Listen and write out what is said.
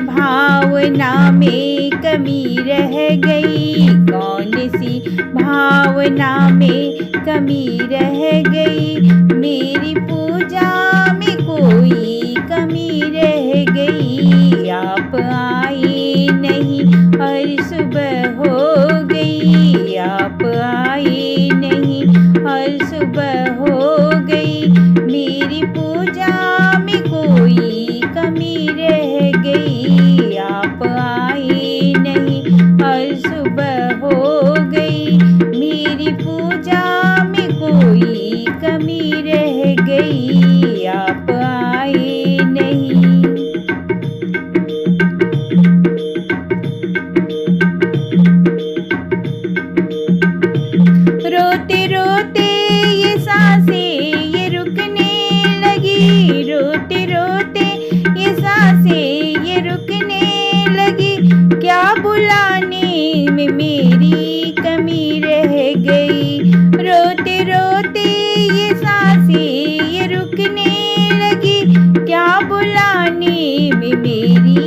भावना में कमी रह गई, कौन सी भावना में कमी रह गई, मेरी पूजा में कोई कमी रह गई। आप आए नहीं और सुबह हो गई, आप आए नहीं और सुबह हो गई, मेरी पूजा में कोई कमी रह गई। आप आए नहीं और सुबह हो गई, मेरी पूजा में कोई कमी रह गई। आप आए नहीं। रोते रोते ये सांसें ये रुकने लगी, रोते रोते ये सांसें ये रुकने लगी, क्या बुलाने में मेरी कमी रह गई। रोते रोते ये सांसें ये रुकने लगी, क्या बुलाने में मेरी